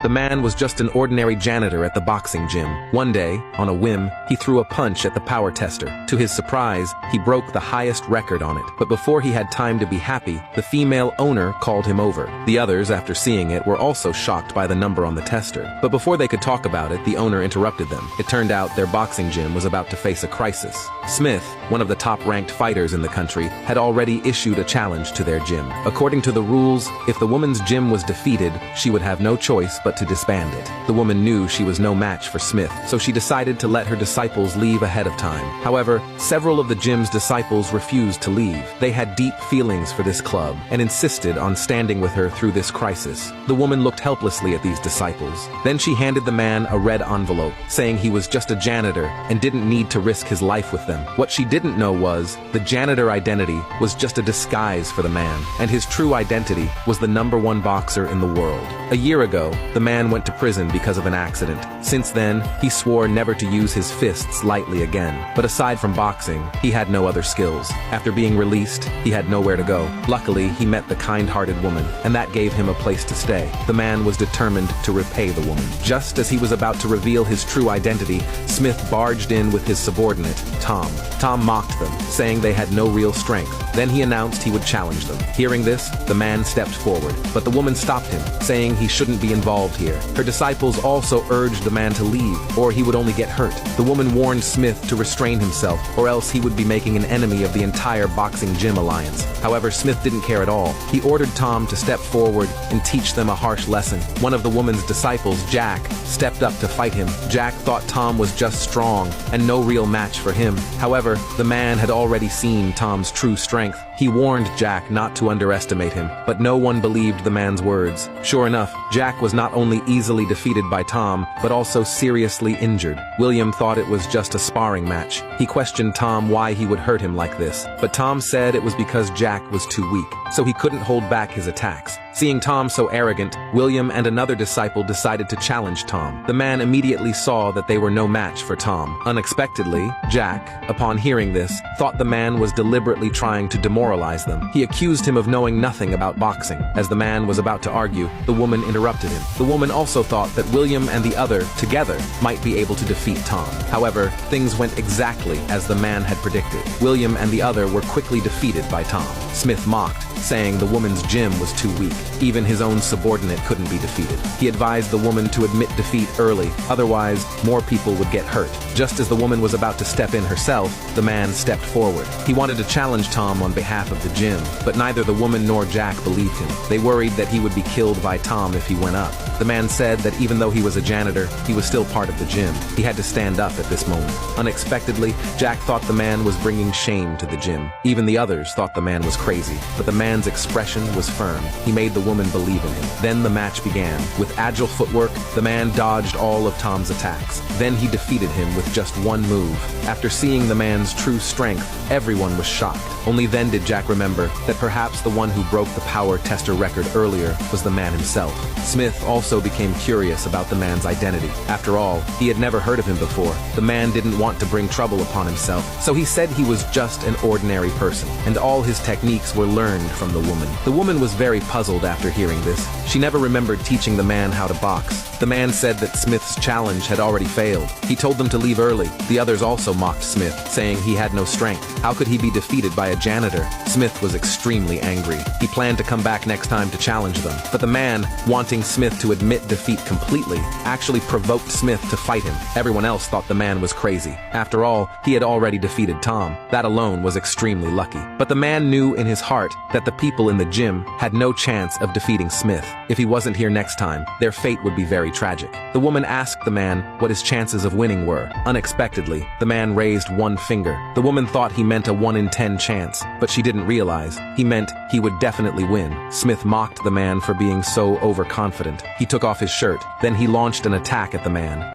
The man was just an ordinary janitor at the boxing gym. One day, on a whim, he threw a punch at the power tester. To his surprise, he broke the highest record on it. But before he had time to be happy, the female owner called him over. The others, after seeing it, were also shocked by the number on the tester. But before they could talk about it, the owner interrupted them. It turned out their boxing gym was about to face a crisis. Smith, one of the top-ranked fighters in the country, had already issued a challenge to their gym. According to the rules, if the woman's gym was defeated, she would have no choice but to disband it. The woman knew she was no match for Smith, so she decided to let her disciples leave ahead of time. However, several of the gym's disciples refused to leave. They had deep feelings for this club and insisted on standing with her through this crisis. The woman looked helplessly at these disciples. Then she handed the man a red envelope, saying he was just a janitor and didn't need to risk his life with them. What she didn't know was, the janitor identity was just a disguise for the man, and his true identity was the #1 boxer in the world. A year ago, the man went to prison because of an accident. Since then, he swore never to use his fists lightly again. But aside from boxing, he had no other skills. After being released, he had nowhere to go. Luckily, he met the kind-hearted woman, and that gave him a place to stay. The man was determined to repay the woman. Just as he was about to reveal his true identity, Smith barged in with his subordinate, Tom. Tom mocked them, saying they had no real strength. Then he announced he would challenge them. Hearing this, the man stepped forward, but the woman stopped him, saying he shouldn't be involved here. Her disciples also urged the man to leave, or he would only get hurt. The woman warned Smith to restrain himself, or else he would be making an enemy of the entire boxing gym alliance. However, Smith didn't care at all. He ordered Tom to step forward and teach them a harsh lesson. One of the woman's disciples, Jack, stepped up to fight him. Jack thought Tom was just strong and no real match for him. However, the man had already seen Tom's true strength. He warned Jack not to underestimate him, but no one believed the man's words. Sure enough, Jack was not only easily defeated by Tom, but also seriously injured. William thought it was just a sparring match. He questioned Tom why he would hurt him like this, but Tom said it was because Jack was too weak, so he couldn't hold back his attacks. Seeing Tom so arrogant, William and another disciple decided to challenge Tom. The man immediately saw that they were no match for Tom. Unexpectedly, Jack, upon hearing this, thought the man was deliberately trying to demoralize them. He accused him of knowing nothing about boxing. As the man was about to argue, the woman interrupted him. The woman also thought that William and the other, together, might be able to defeat Tom. However, things went exactly as the man had predicted. William and the other were quickly defeated by Tom. Smith mocked, saying the woman's gym was too weak. Even his own subordinate couldn't be defeated. He advised the woman to admit defeat early, otherwise more people would get hurt. Just as the woman was about to step in herself, the man stepped forward. He wanted to challenge Tom on behalf of the gym, but neither the woman nor Jack believed him. They worried that he would be killed by Tom if he went up. The man said that even though he was a janitor, he was still part of the gym. He had to stand up at this moment. Unexpectedly, Jack thought the man was bringing shame to the gym. Even the others thought the man was crazy, but the man's expression was firm. He made the woman believe in him. Then the match began. With agile footwork, the man dodged all of Tom's attacks. Then he defeated him with just one move. After seeing the man's true strength, everyone was shocked. Only then did Jack remember that perhaps the one who broke the power tester record earlier was the man himself. Smith also became curious about the man's identity. After all, he had never heard of him before. The man didn't want to bring trouble upon himself, so he said he was just an ordinary person, and all his techniques were learned from the woman. The woman was very puzzled after hearing this. She never remembered teaching the man how to box. The man said that Smith's challenge had already failed. He told them to leave early. The others also mocked Smith, saying he had no strength. How could he be defeated by a janitor? Smith was extremely angry. He planned to come back next time to challenge them. But the man, wanting Smith to admit defeat completely, actually provoked Smith to fight him. Everyone else thought the man was crazy. After all, he had already defeated Tom. That alone was extremely lucky. But the man knew in his heart that the people in the gym had no chance of defeating Smith. If he wasn't here next time, their fate would be very tragic. The woman asked the man what his chances of winning were. Unexpectedly, the man raised one finger. The woman thought he meant a 1 in 10 chance, but she didn't realize he meant he would definitely win. Smith mocked the man for being so overconfident. He took off his shirt, then he launched an attack at the man.